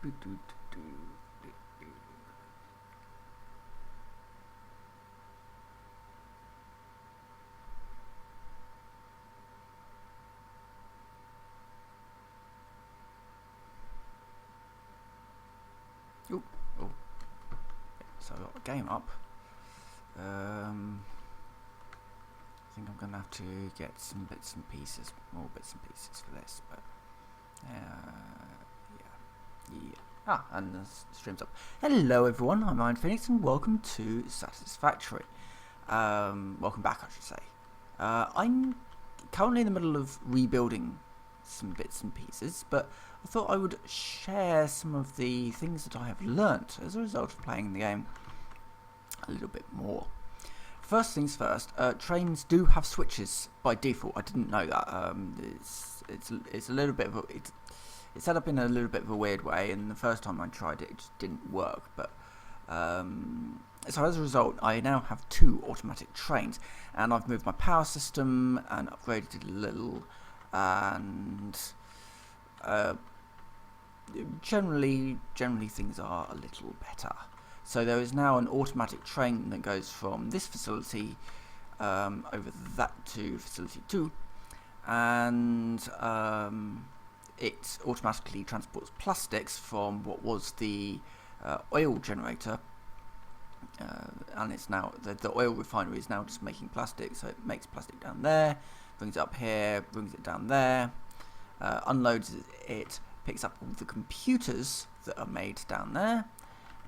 Ooh, oh. So I've got the game up. I think I'm going to have to get some bits and pieces, more bits and pieces for this, but yeah. And the stream's up. Hello everyone, I'm Iron Phoenix and welcome to Satisfactory. Welcome back, I should say. I'm currently in the middle of rebuilding some bits and pieces, but I thought I would share some of the things that I have learnt as a result of playing the game a little bit more. First things first, trains do have switches by default. I didn't know that. It's a little bit of it's set up in a little bit of a weird way, and the first time I tried it, it just didn't work. But so as a result, I now have 2 automatic trains, and I've moved my power system and upgraded it a little, and generally things are a little better. So there is now an automatic train that goes from this facility over that to facility 2, and it automatically transports plastics from what was the oil generator, and it's now the oil refinery is now just making plastic. So it makes plastic down there, brings it up here, brings it down there, unloads it, picks up all the computers that are made down there,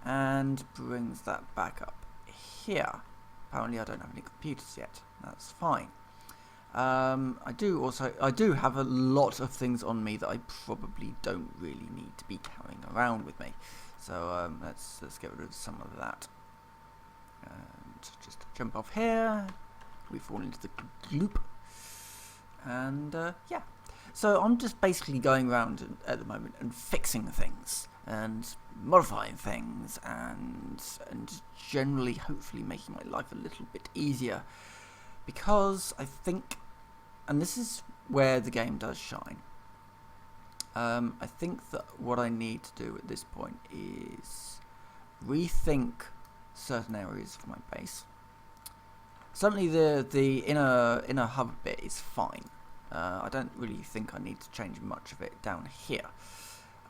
and brings that back up here. Apparently I don't have any computers yet. That's fine. I do have a lot of things on me that I probably don't really need to be carrying around with me. So let's get rid of some of that. And just jump off here. We fall into the loop. And yeah. So I'm just basically going around at the moment and fixing things and modifying things and generally hopefully making my life a little bit easier, because I think, and this is where the game does shine, I think that what I need to do at this point is rethink certain areas of my base. Certainly the inner hub bit is fine. I don't really think I need to change much of it down here.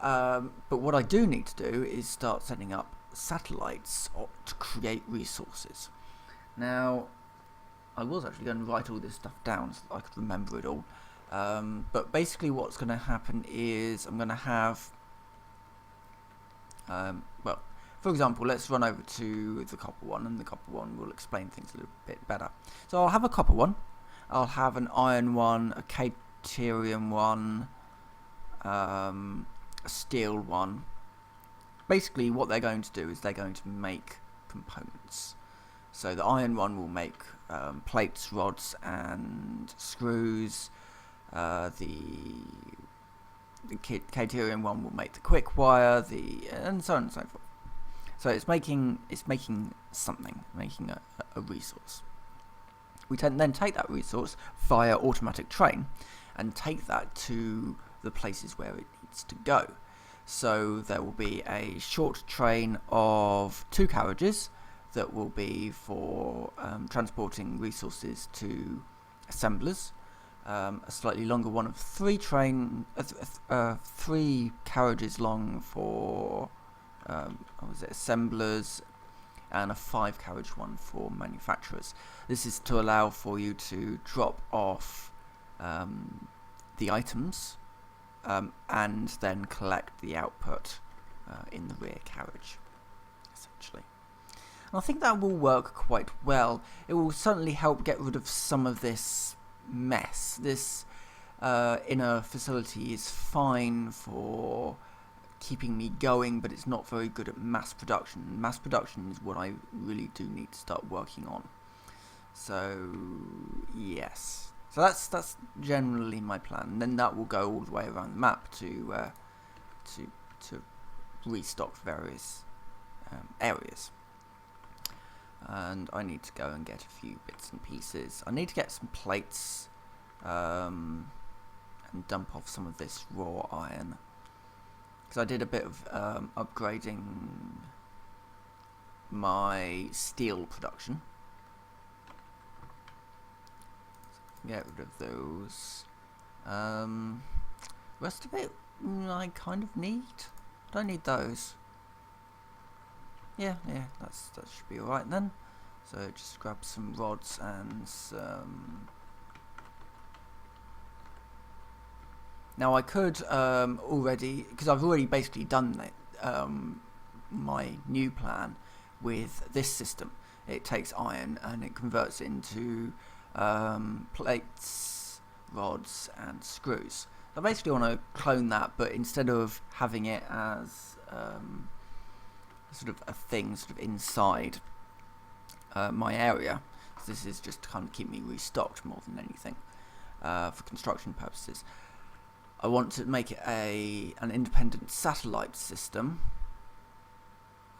But what I do need to do is start setting up satellites to create resources. Now, I was actually going to write all this stuff down so that I could remember it all. But basically what's going to happen is I'm going to have, well, for example, let's run over to the copper one, and the copper one will explain things a little bit better. So I'll have a copper one, I'll have an iron one, a caterium one, a steel one. Basically what they're going to do is they're going to make components. So the iron one will make plates, rods and screws. The caterium one will make the quick wire, and so on and so forth. So it's making something, making a resource. We then take that resource via automatic train and take that to the places where it needs to go. So there will be a short train of 2 carriages that will be for transporting resources to assemblers. A slightly longer one of 3 carriages long for assemblers, and a 5 carriage one for manufacturers. This is to allow for you to drop off the items and then collect the output in the rear carriage, essentially. And I think that will work quite well. It will certainly help get rid of some of this mess. This inner facility is fine for keeping me going, but it's not very good at mass production. Mass production is what I really do need to start working on. So yes, so that's generally my plan. And then that will go all the way around the map to restock various areas. And I need to go and get a few bits and pieces. I need to get some plates and dump off some of this raw iron, because I did a bit of upgrading my steel production. Get rid of those. Rest of it, I kind of need. Don't need those. Yeah, that should be alright then. So just grab some rods and some. Now I could already, because I've already basically done that, my new plan with this system. It takes iron and it converts it into plates, rods and screws. I basically want to clone that, but instead of having it as sort of a thing sort of inside my area, this is just to kind of keep me restocked more than anything for construction purposes. I want to make it an independent satellite system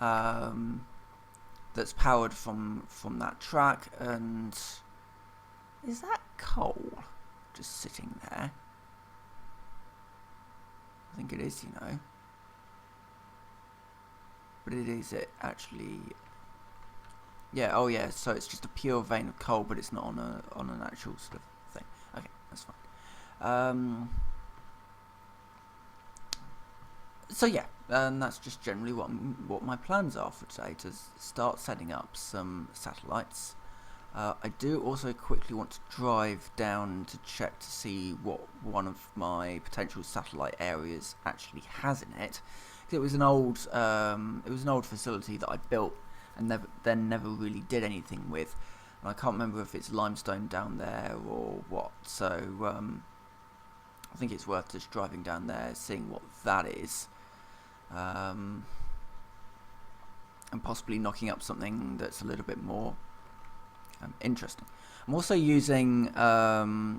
that's powered from that track. And is that coal just sitting there? I think it is, you know. But it actually? Yeah. Oh, yeah. So it's just a pure vein of coal, but it's not on an actual sort of thing. Okay, that's fine. So yeah, and that's just generally what my plans are for today, to start setting up some satellites. I do also quickly want to drive down to check to see what one of my potential satellite areas actually has in it. It was an old facility that I built and never really did anything with, and I can't remember if it's limestone down there or what. So I think it's worth just driving down there, seeing what that is. And possibly knocking up something that's a little bit more interesting. I'm also using a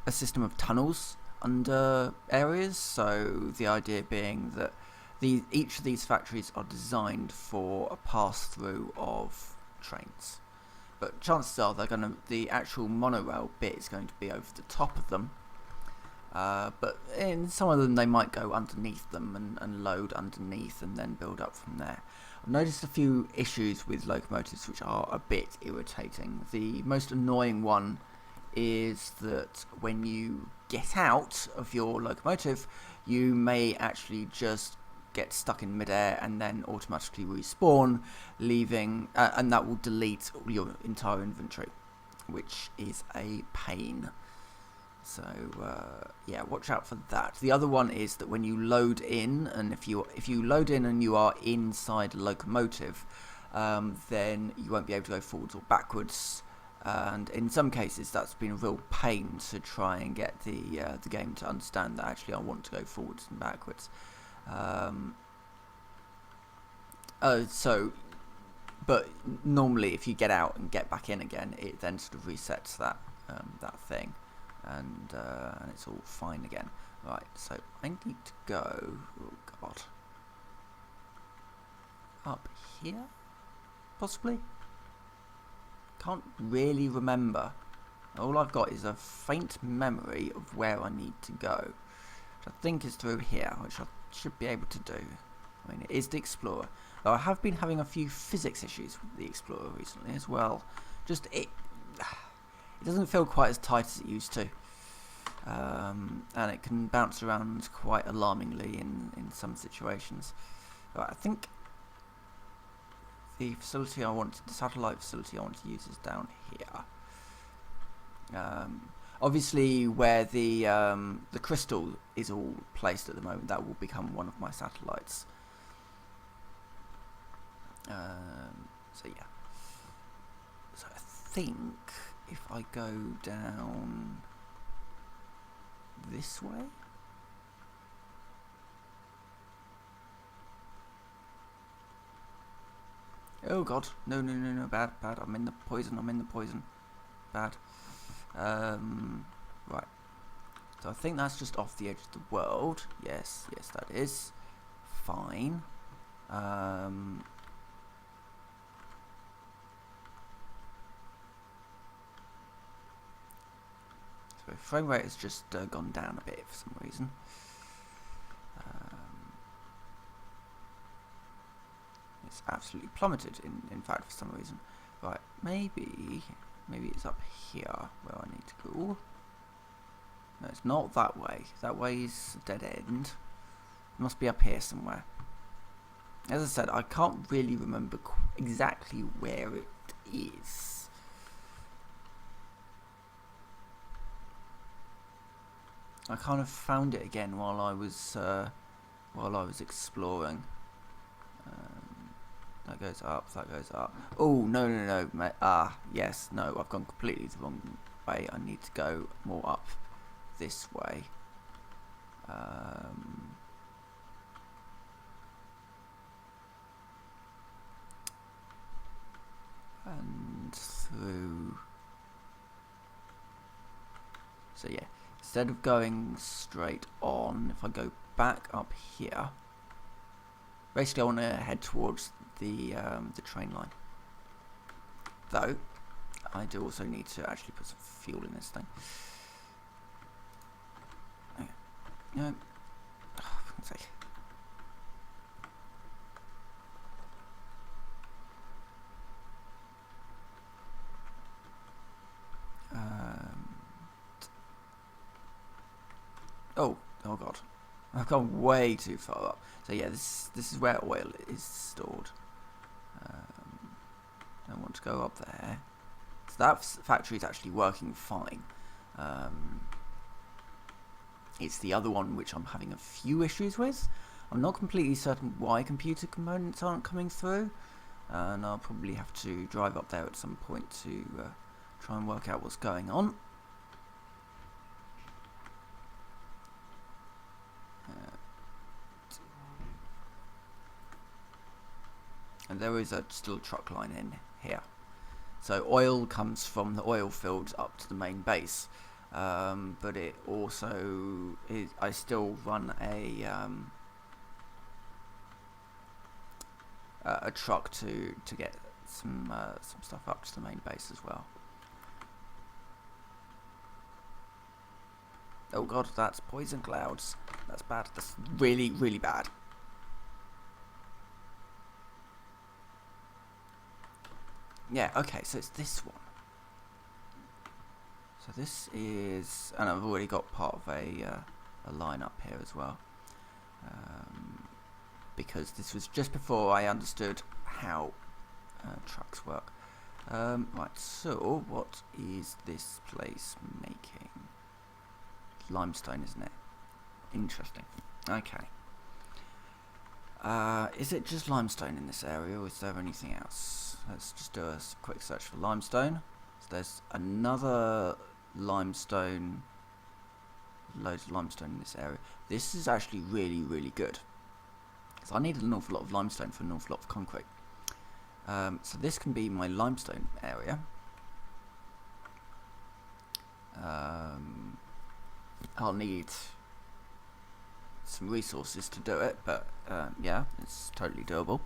system of tunnels under areas, so the idea being that each of these factories are designed for a pass-through of trains, but chances are the actual monorail bit is going to be over the top of them. But in some of them they might go underneath them and load underneath and then build up from there. I've noticed a few issues with locomotives which are a bit irritating. The most annoying one is that when you get out of your locomotive, you may actually just get stuck in midair and then automatically respawn, leaving and that will delete your entire inventory, which is a pain. So yeah, watch out for that. The other one is that when you load in, and if you load in and you are inside a locomotive, then you won't be able to go forwards or backwards. And in some cases, that's been a real pain to try and get the game to understand that actually I want to go forwards and backwards. But normally, if you get out and get back in again, it then sort of resets that thing. And it's all fine again. Right, so I need to go, oh god, up here, possibly? Can't really remember. All I've got is a faint memory of where I need to go, which I think is through here, which I should be able to do. I mean, it is the Explorer. Though I have been having a few physics issues with the Explorer recently as well. Just it doesn't feel quite as tight as it used to, and it can bounce around quite alarmingly in some situations. Right, I think the satellite facility I want to use is down here. Obviously, where the crystal is all placed at the moment, that will become one of my satellites. So yeah. So I think if I go down this way, oh god, no, bad, I'm in the poison, bad. Right, so I think that's just off the edge of the world. Yes, that is fine. So frame rate has just gone down a bit for some reason. it's absolutely plummeted, in fact, for some reason. Right, maybe it's up here where I need to go. No, it's not that way. That way's a dead end. It must be up here somewhere. As I said, I can't really remember exactly where it is. I kind of found it again while I was exploring. That goes up. That goes up. Oh no, mate. Yes, no. I've gone completely the wrong way. I need to go more up this way. And through. So yeah, instead of going straight on, if I go back up here, basically I want to head towards the train line. Though I do also need to actually put some fuel in this thing. Okay. No. Oh, for God's sake. Oh god, I've gone way too far up. So yeah, this is where oil is stored. Don't want to go up there. So that factory is actually working fine. It's the other one which I'm having a few issues with. I'm not completely certain why computer components aren't coming through, and I'll probably have to drive up there at some point to try and work out what's going on. And there is still a truck line in here. So oil comes from the oil fields up to the main base, but it also is. I still run a truck to get some stuff up to the main base as well. Oh god, that's poison clouds. That's bad. That's really, really bad. Yeah, okay, so it's this one. So this is, and I've already got part of a line up here as well, because this was just before I understood how trucks work. Right, so what is this place making? Limestone, isn't it? Interesting. Okay. Is it just limestone in this area, or is there anything else? Let's just do a quick search for limestone. So there's another limestone, loads of limestone in this area. This is actually really, really good. So I need an awful lot of limestone for an awful lot of concrete. So this can be my limestone area. I'll need some resources to do it, but yeah, it's totally doable.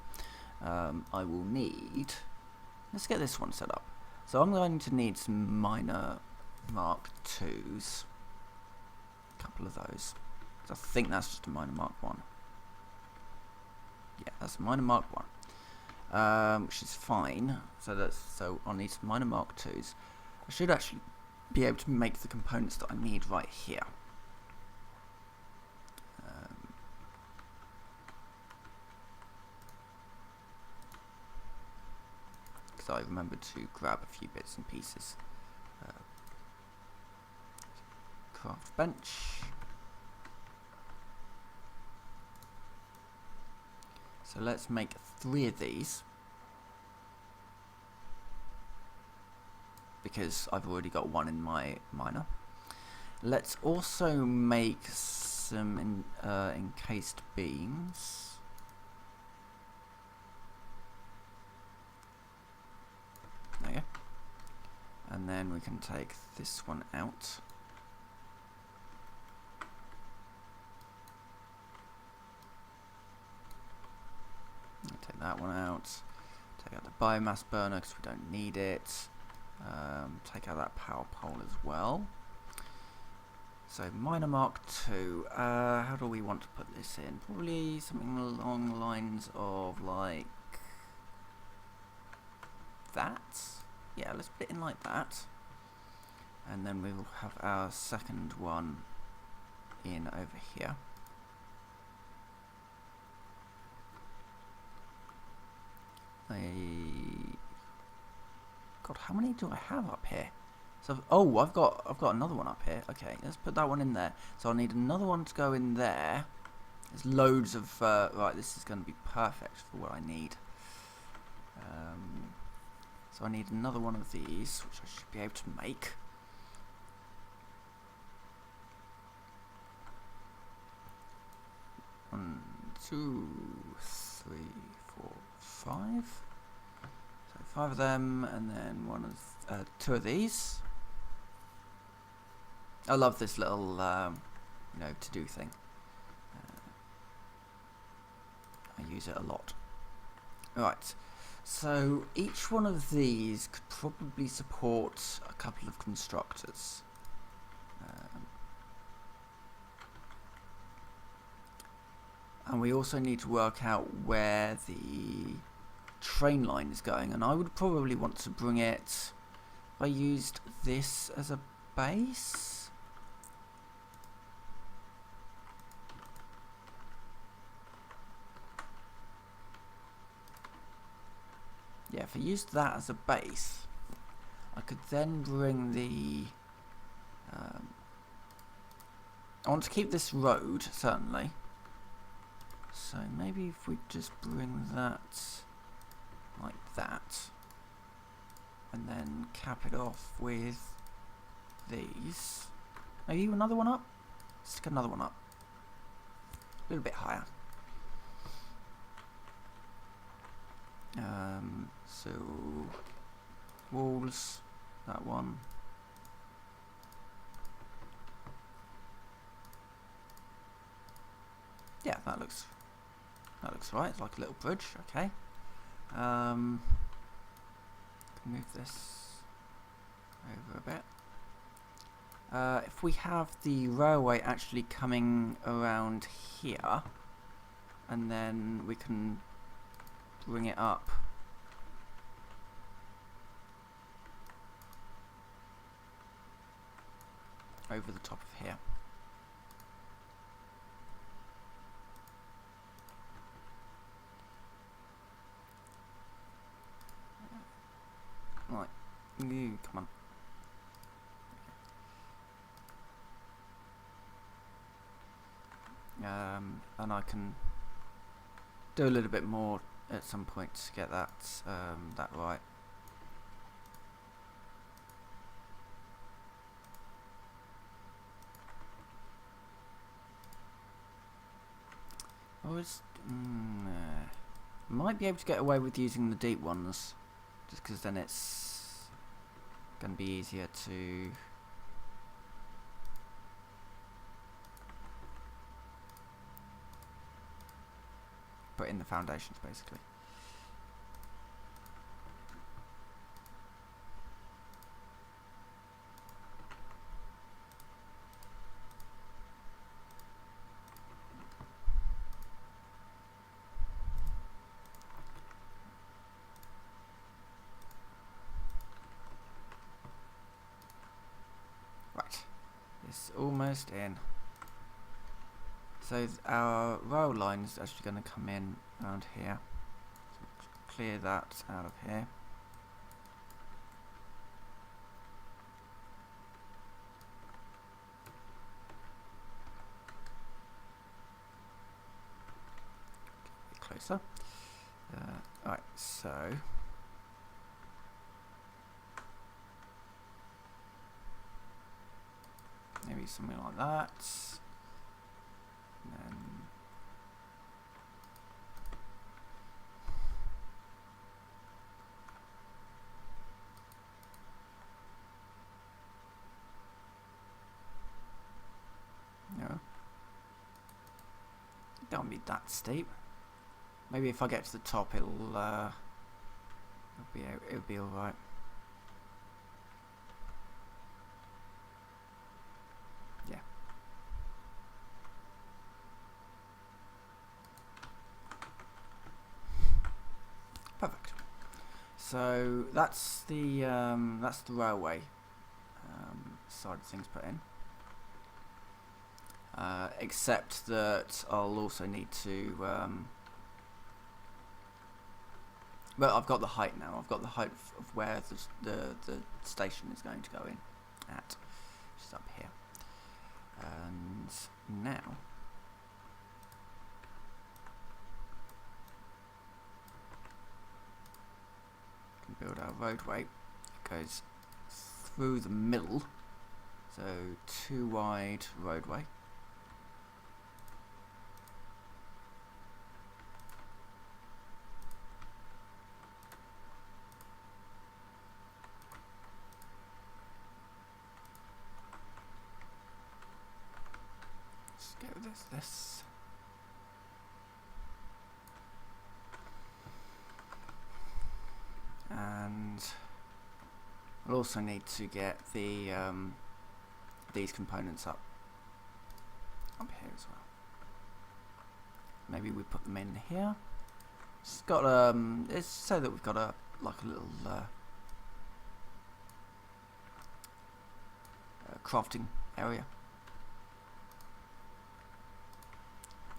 I will need, let's get this one set up. So I'm going to need some minor Mark 2s, a couple of those. So I think that's just a minor Mark 1. Yeah, that's a minor Mark 1, which is fine. So I'll need some minor Mark 2s. I should actually be able to make the components that I need right here. I remembered to grab a few bits and pieces. Craft bench. So let's make 3 of these, because I've already got one in my miner. Let's also make some encased beams. There you go. And then we can take this one out. Take that one out. Take out the biomass burner because we don't need it. Take out that power pole as well. So minor Mark 2. How do we want to put this in? Probably something along the lines of like that. Yeah, let's put it in like that. And then we'll have our second one in over here. God, how many do I have up here? So, oh, I've got another one up here. Okay, let's put that one in there. So I'll need another one to go in there. There's loads of right. This is going to be perfect for what I need. So I need another one of these, which I should be able to make. One, two, three, four, five. So 5 of them, and then two of these. I love this little, to-do thing. I use it a lot. Right, so each one of these could probably support a couple of constructors. And we also need to work out where the train line is going, and I would probably want to bring it. I used this as a base. Yeah, if I used that as a base, I could then bring the. I want to keep this road, certainly. So maybe if we just bring that like that, and then cap it off with these. Maybe another one up? Stick another one up. A little bit higher. So walls, that one. Yeah, that looks right. It's like a little bridge. Okay. Move this over a bit. If we have the railway actually coming around here, and then we can bring it up over the top of here. Right, come on. And I can do a little bit more at some point to get that right. Might be able to get away with using the deep ones, just because then it's going to be easier to put in the foundations, basically. Right, it's almost in. So our rail line is actually going to come in around here. So clear that out of here. A bit closer. Right, so maybe something like that. No, don't be that steep. Maybe if I get to the top, it'll be all right. Yeah. Perfect. So that's the railway side of things put in. Except that I'll also need to. Well, I've got the height now. I've got the height of where the station is going to go in at, which is up here. And now we can build our roadway. It goes through the middle, so 2 wide roadway. Let's go with this. And we'll also need to get the these components up here as well. Maybe we put them in here. It's got it's so that we've got a little crafting area.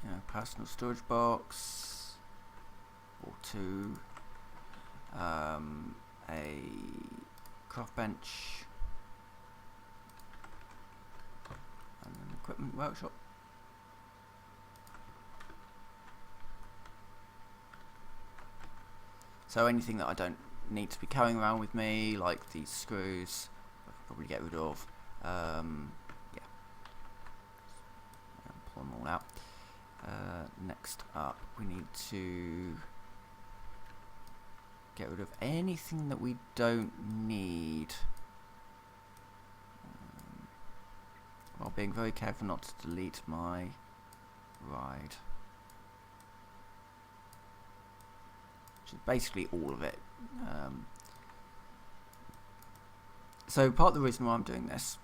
You know, personal storage box or 2. A craft bench and an equipment workshop. So anything that I don't need to be carrying around with me, like these screws, I can probably get rid of. Yeah, pull them all out. Next up, we need to get rid of anything that we don't need, while being very careful not to delete my ride, which is basically all of it. So part of the reason why I'm doing this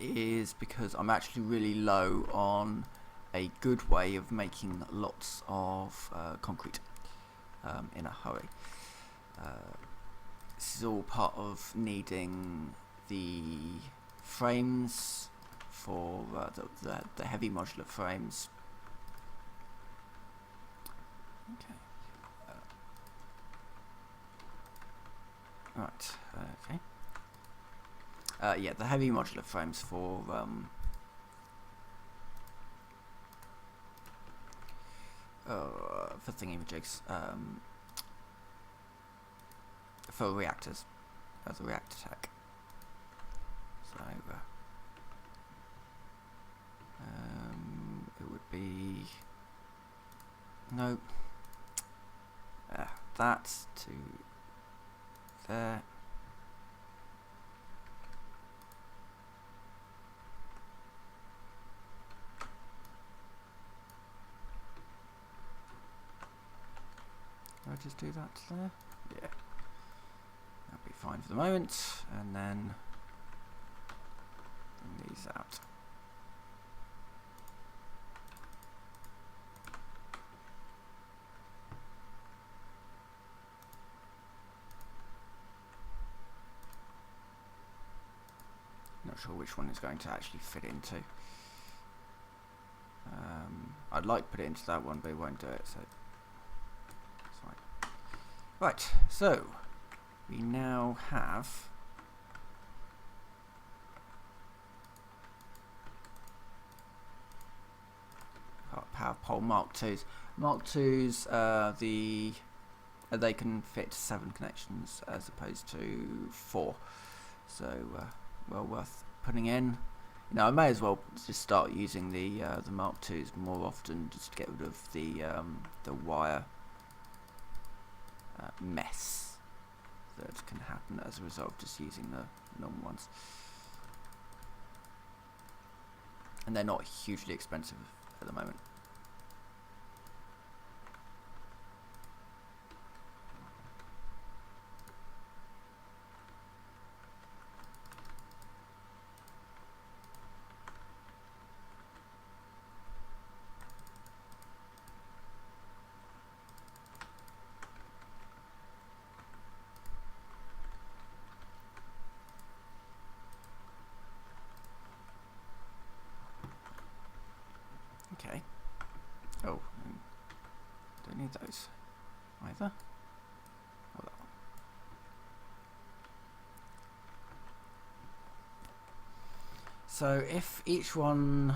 is because I'm actually really low on a good way of making lots of concrete in a hurry. This is all part of needing the frames for the heavy modular frames. Okay. Right. Okay. Yeah, the heavy modular frames for thingamajigs, for reactors, the reactor tech. So it would be that to there. I'll just do that there. Yeah, that'll be fine for the moment, and then bring these out. Not sure which one is going to actually fit into. I'd like to put it into that one, but it won't do it, so it's fine. Right, so we now have power pole Mark IIs. Mark IIs, they can fit 7 connections as opposed to 4, so well worth putting in. You know, I may as well just start using the Mark IIs more often, just to get rid of the wire mess that can happen as a result of just using the normal ones. And they're not hugely expensive at the moment. Okay. Oh, don't need those either. Oh, that one. So if each one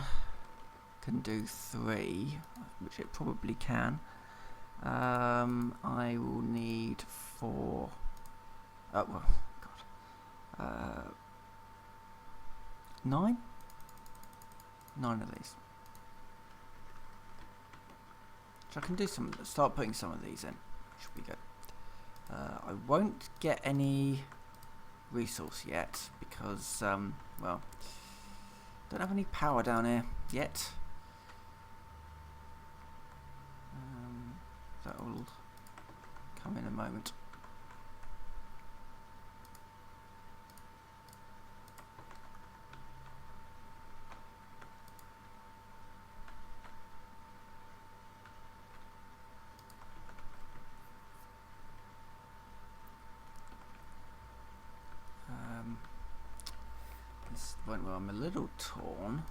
can do 3, which it probably can, I will need 4. Oh well, God. 9? 9 of these. So I can do start putting some of these in. Should be good. I won't get any resource yet because, well, don't have any power down here yet. That will come in a moment. This point where I'm a little torn.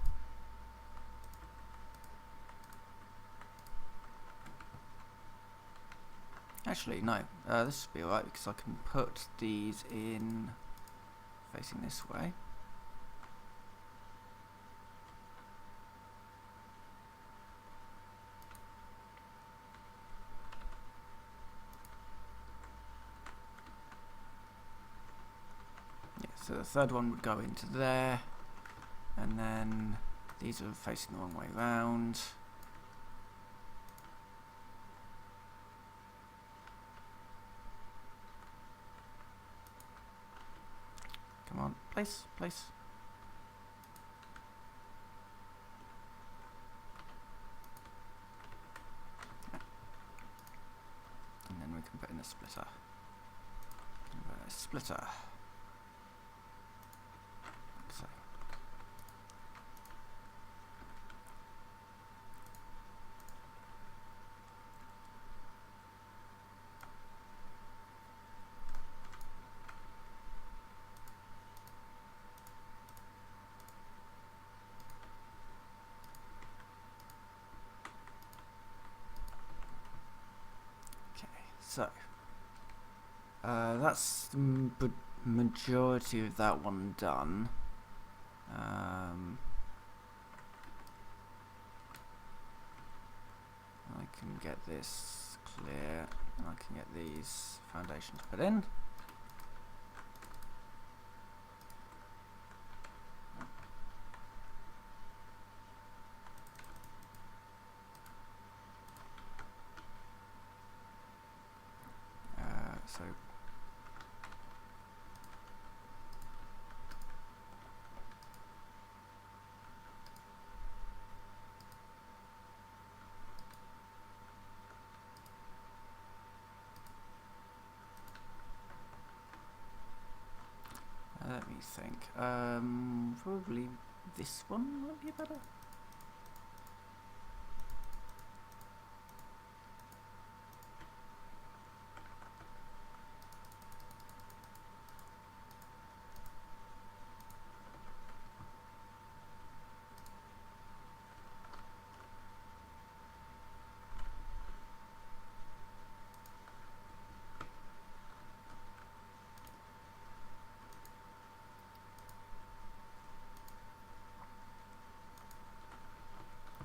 Actually, no. This should be alright because I can put these in facing this way. Yeah, so the third one would go into there, and then these are facing the wrong way round. Come on, place. And then we can put in a splitter. So. So, that's the majority of that one done. I can get this clear, and I can get these foundations put in. So let me think. Probably this one might be better.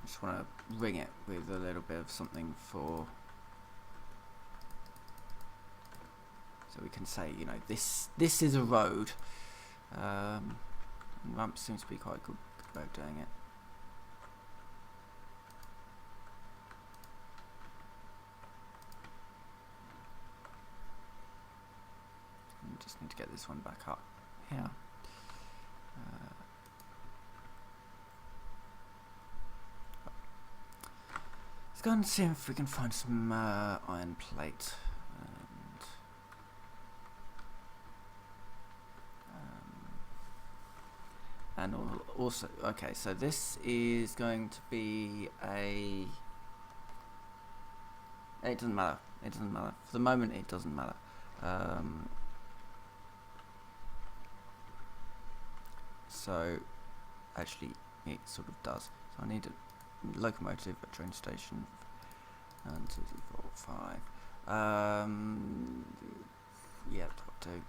Just want to ring it with a little bit of something for, so we can say, you know, this is a road. Ramp seems to be quite a good way of doing it. We just need to get this one back up here. Let's go and see if we can find some iron plate. And also, okay, so this is going to be a... It doesn't matter. For the moment, it doesn't matter. So, actually, it sort of does. So I need to locomotive at train station. 1, 2, 3, 4, 5. Yeah, top 2.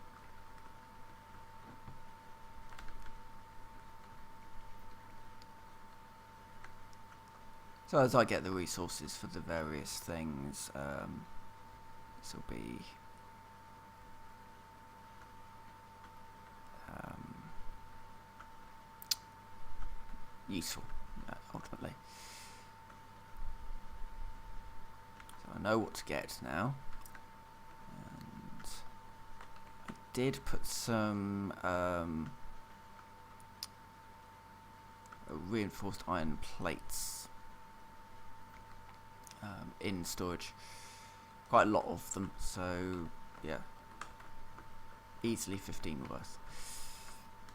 So as I get the resources for the various things, this will be useful, ultimately. So I know what to get now. And I did put some reinforced iron plates in storage. Quite a lot of them, so yeah, easily 15 worth.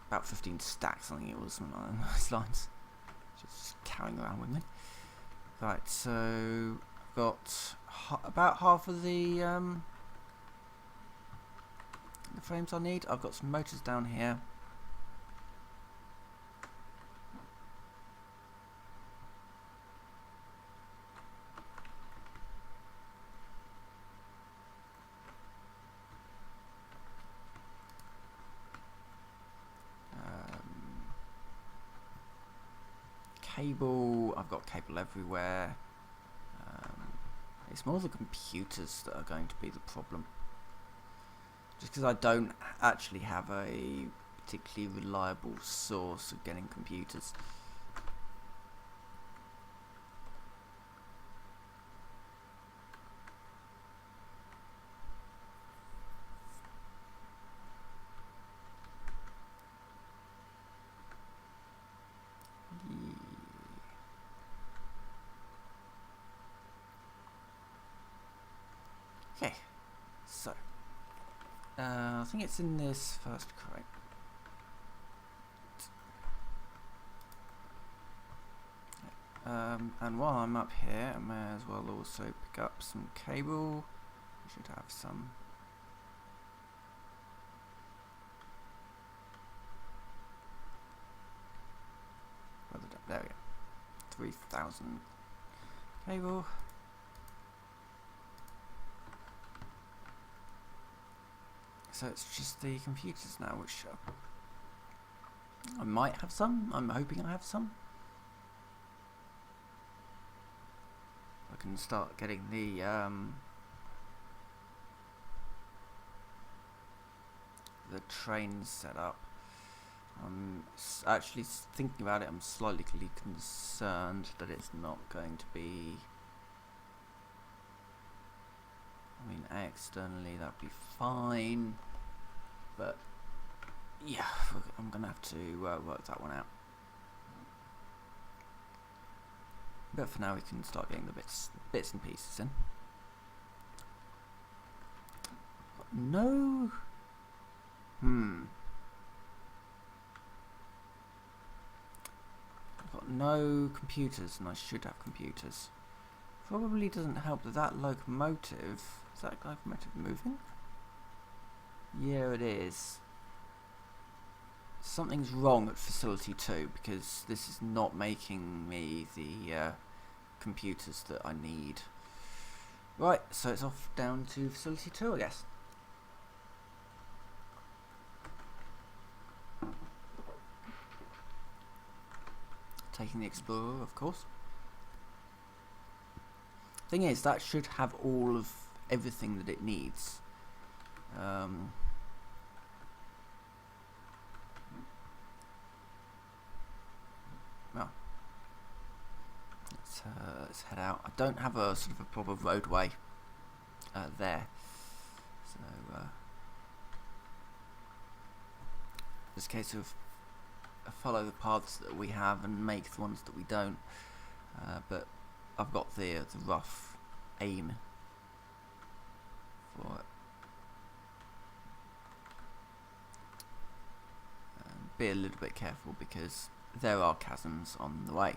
About 15 stacks, I think it was, something along those lines. Just carrying around with me. Right, so I've got about half of the frames I need. I've got some motors down here. Cable, I've got cable everywhere. It's more the computers that are going to be the problem. Just because I don't actually have a particularly reliable source of getting computers. Okay, so I think it's in this first crate. And while I'm up here, I may as well also pick up some cable. I should have some. There we go. 3,000 cable. So it's just the computers now, which I might have some. I'm hoping I have some. I can start getting the trains set up. I'm actually thinking about it. I'm slightly concerned that it's not going to be. I mean, externally that'd be fine, but yeah, I'm gonna have to work that one out. But for now, we can start getting the bits and pieces in. No. I've got no computers, and I should have computers. Probably doesn't help that locomotive. Is that locomotive moving? Yeah, it is. Something's wrong at facility 2 because this is not making me the computers that I need. Right, so it's off down to facility 2, I guess. Taking the Explorer, of course. Thing is, that should have all of everything that it needs. Well, let's head out. I don't have a sort of a proper roadway there, so this case of follow the paths that we have and make the ones that we don't. But I've got the rough aim for it. Be a little bit careful because there are chasms on the way.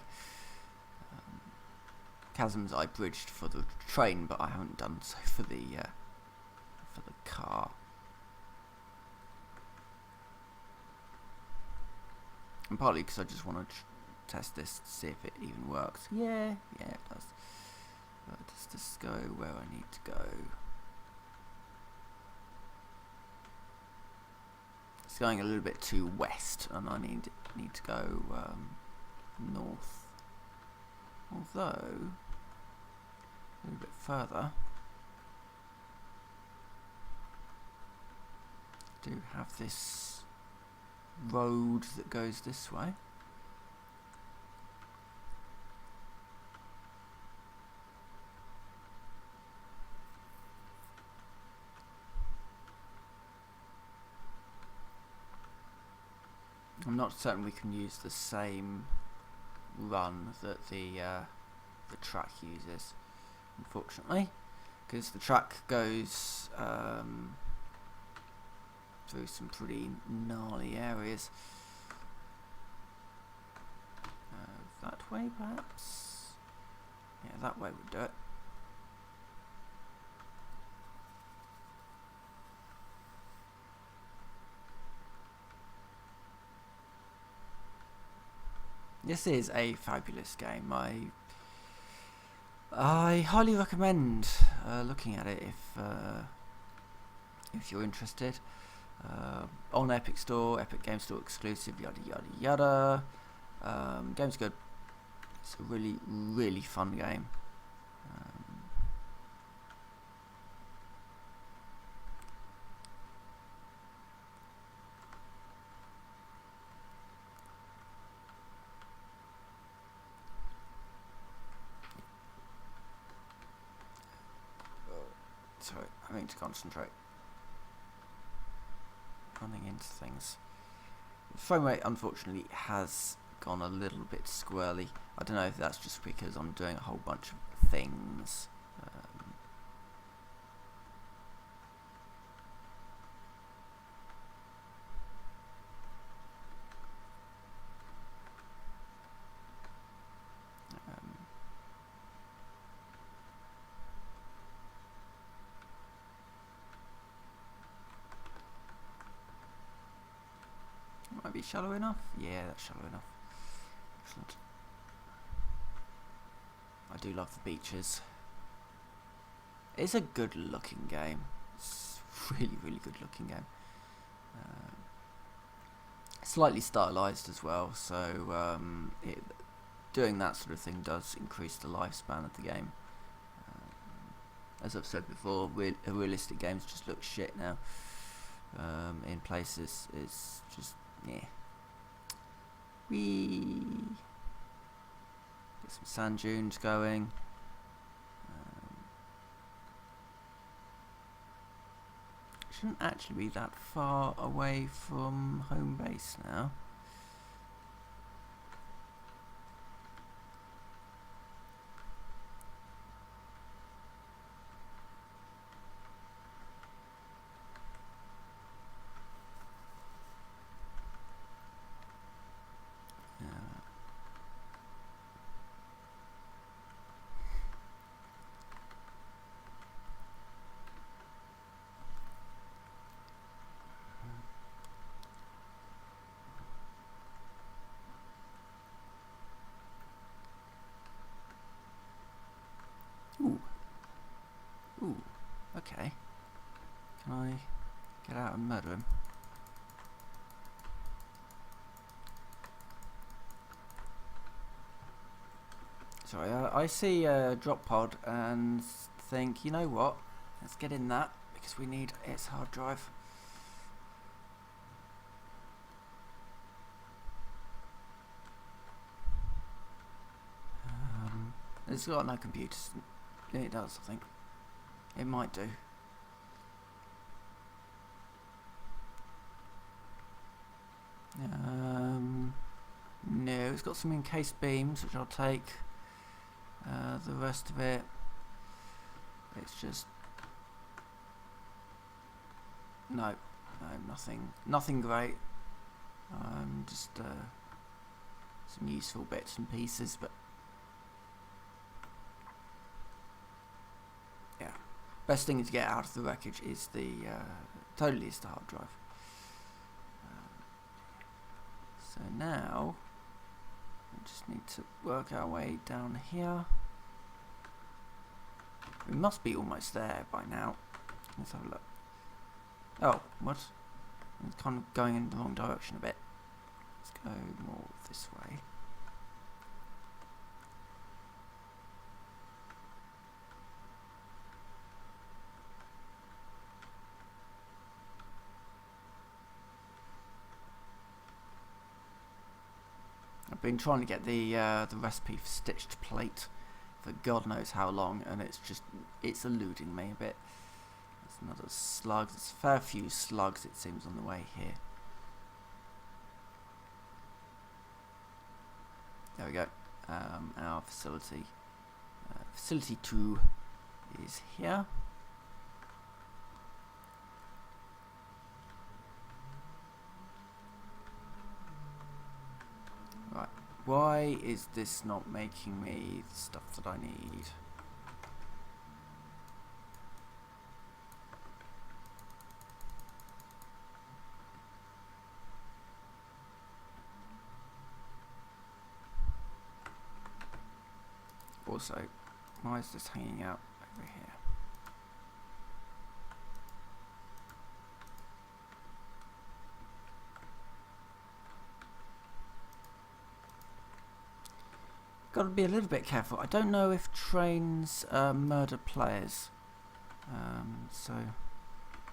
Chasms I bridged for the train, but I haven't done so for the car. And partly because I just want to test this to see if it even works. Yeah, it does. Does this go where I need to go? It's going a little bit too west, and I need to go north. Although a little bit further, I do have this road that goes this way. I'm not certain we can use the same run that the track uses, unfortunately, because the track goes through some pretty gnarly areas. That way, perhaps? Yeah, that way would do it. This is a fabulous game. I highly recommend looking at it if you're interested. On Epic Store, Epic Game Store exclusive, yada yada yada. Game's good. It's a really, really fun game. Sorry, I need to concentrate. Running into things. The frame rate, unfortunately, has gone a little bit squirrely. I don't know if that's just because I'm doing a whole bunch of things. Might be shallow enough? Yeah, that's shallow enough. Excellent. I do love the beaches. It's a good looking game. It's really, really good looking game. Slightly stylized as well, so doing that sort of thing does increase the lifespan of the game. As I've said before, realistic games just look shit now. In places, it's just yeah. Get some sand dunes going. Shouldn't actually be that far away from home base now. Ooh, okay. Can I get out and murder him? Sorry, I see a drop pod and think, you know what? Let's get in that because we need its hard drive. It's got no computers. It does, I think. It might do. No, it's got some encased beams, which I'll take. The rest of it, it's just no, nothing great. Just some useful bits and pieces, but yeah, best thing to get out of the wreckage is the hard drive. So now Just need to work our way down here. We must be almost there by now. Let's have a look. Oh, what? It's kind of going in the wrong direction a bit. Let's go more this way. I've been trying to get the recipe for stitched plate for God knows how long, and it's eluding me a bit. There's another slug. There's a fair few slugs, it seems, on the way here. There we go. Our facility. Facility 2 is here. Right. Why is this not making me the stuff that I need? Also, why is this hanging out over here? Got to be a little bit careful. I don't know if trains murder players, so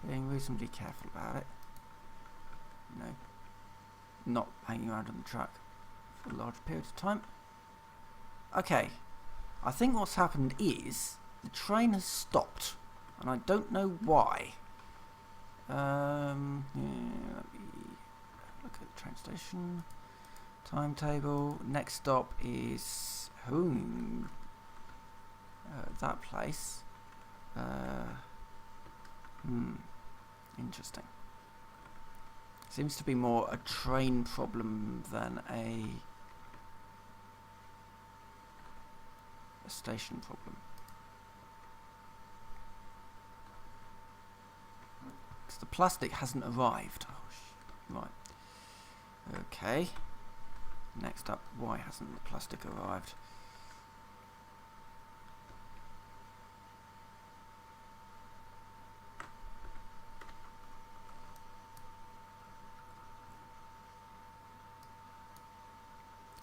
being reasonably careful about it. You know, not hanging around on the track for a large period of time. Okay, I think what's happened is the train has stopped, and I don't know why. Yeah, let me look at the train station. Timetable. Next stop is that place. Interesting. Seems to be more a train problem than a station problem. Because the plastic hasn't arrived. Oh, right. Okay. Next up, why hasn't the plastic arrived?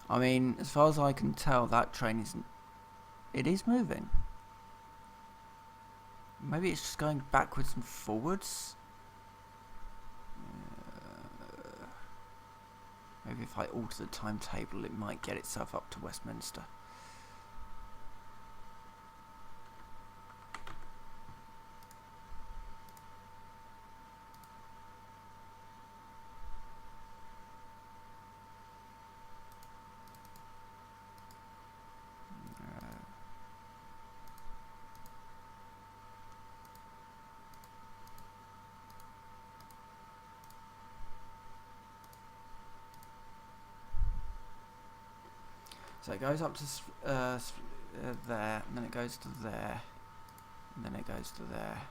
I mean, as far as I can tell, that train isn't... It is moving. Maybe it's just going backwards and forwards? Maybe if I alter the timetable, it might get itself up to Westminster. So it goes up to there, and then it goes to there, and then it goes to there.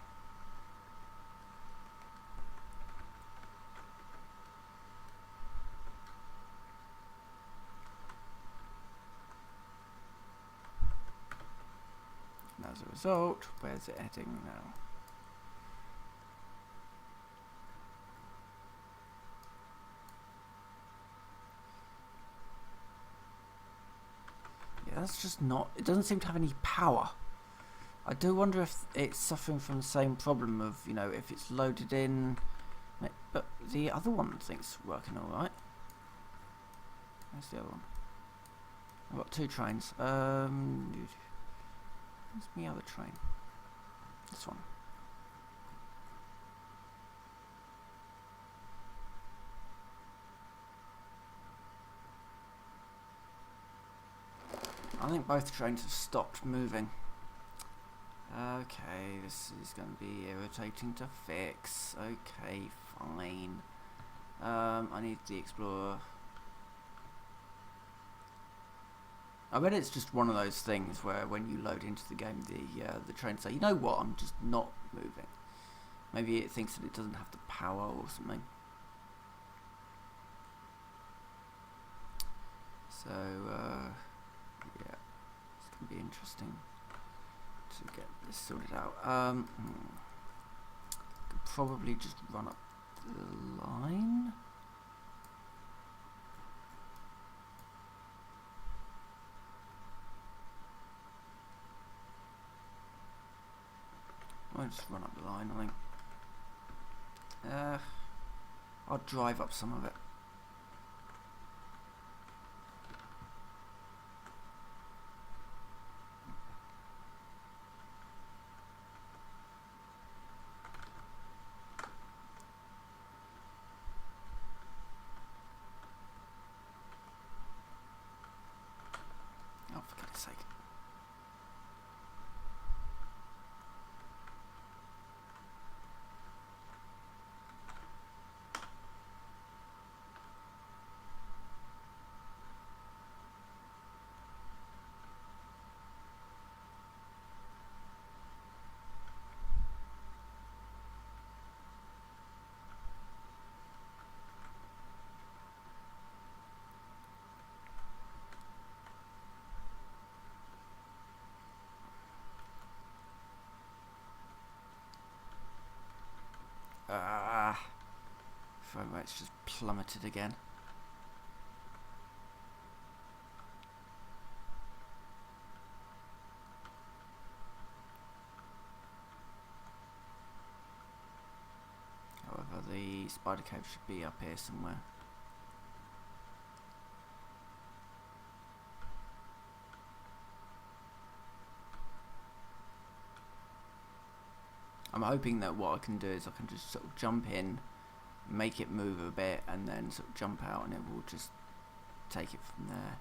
And as a result, where's it heading now? That's just not... It doesn't seem to have any power. I do wonder if it's suffering from the same problem of, you know, if it's loaded in... But the other one thinks working alright. Where's the other one? I've got two trains. Where's my other train? This one. I think both trains have stopped moving. Okay, this is going to be irritating to fix. Okay, fine. I need the Explorer. I bet it's just one of those things where when you load into the game, the train say, you know what, I'm just not moving. Maybe it thinks that it doesn't have the power or something. So yeah, it's going to be interesting to get this sorted out. Could probably just run up the line. I'll just run up the line, I think. I'll drive up some of it. Oh, for goodness sake. Frame rate's just plummeted again. However, the spider cave should be up here somewhere. I'm hoping that what I can do is I can just sort of jump in, make it move a bit, and then sort of jump out, and it will just take it from there.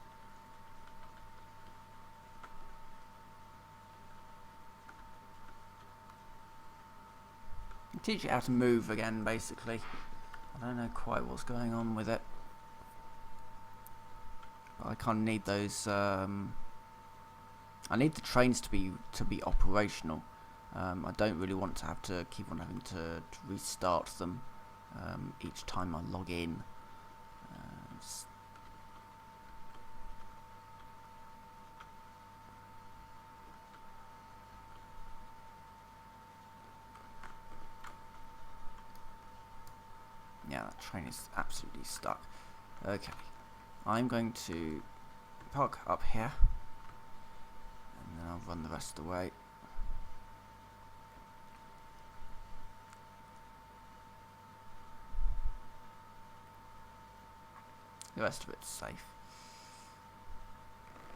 Teach it how to move again, basically. I don't know quite what's going on with it. But I kind of need those. I need the trains to be operational. I don't really want to have to keep on having to restart them each time I log in. Yeah, that train is absolutely stuck. Okay, I'm going to park up here, and then I'll run the rest of the way. The rest of it's safe.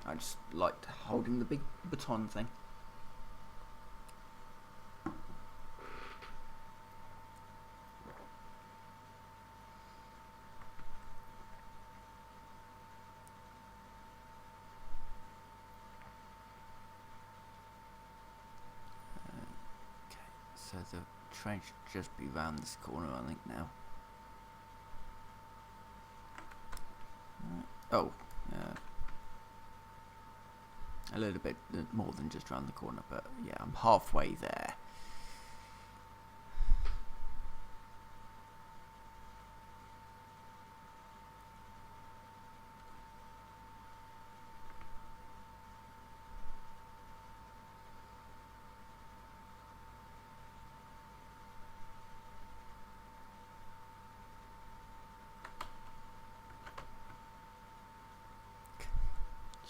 I just liked holding the big baton thing. So the train should just be round this corner, I think, now. Oh, a little bit more than just round the corner, but yeah, I'm halfway there.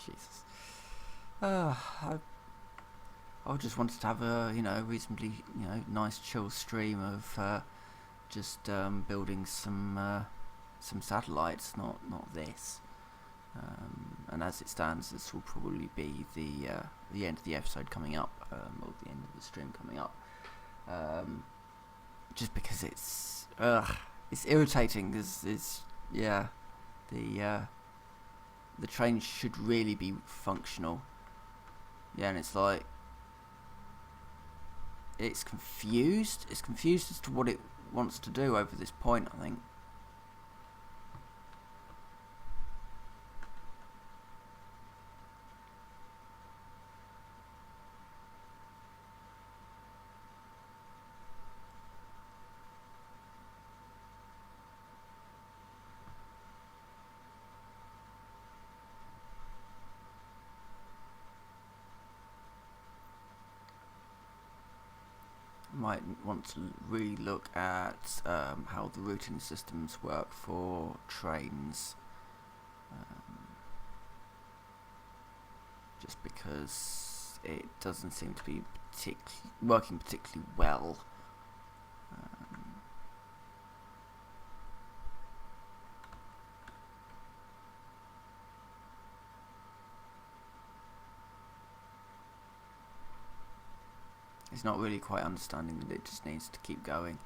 Jesus. I just wanted to have a reasonably nice chill stream of just building some satellites, not this. And as it stands, this will probably be the end of the episode coming up, or the end of the stream coming up. Just because it's irritating. The train should really be functional. Yeah, and it's like it's confused. It's confused as to what it wants to do over this point, I think. might want to really look at how the routing systems work for trains, just because it doesn't seem to be working particularly well. It's not really quite understanding that it just needs to keep going.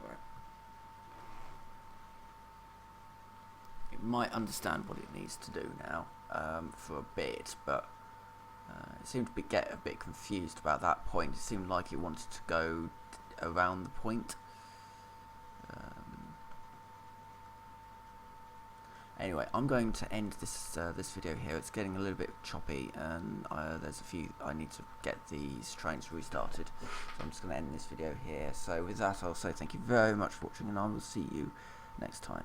Right. It might understand what it needs to do now for a bit, but it seemed to get a bit confused about that point. It seemed like it wanted to go around the point. Anyway, I'm going to end this video here. It's getting a little bit choppy, and there's a few I need to get these trains restarted. So I'm just going to end this video here. So with that, I'll say thank you very much for watching, and I will see you next time.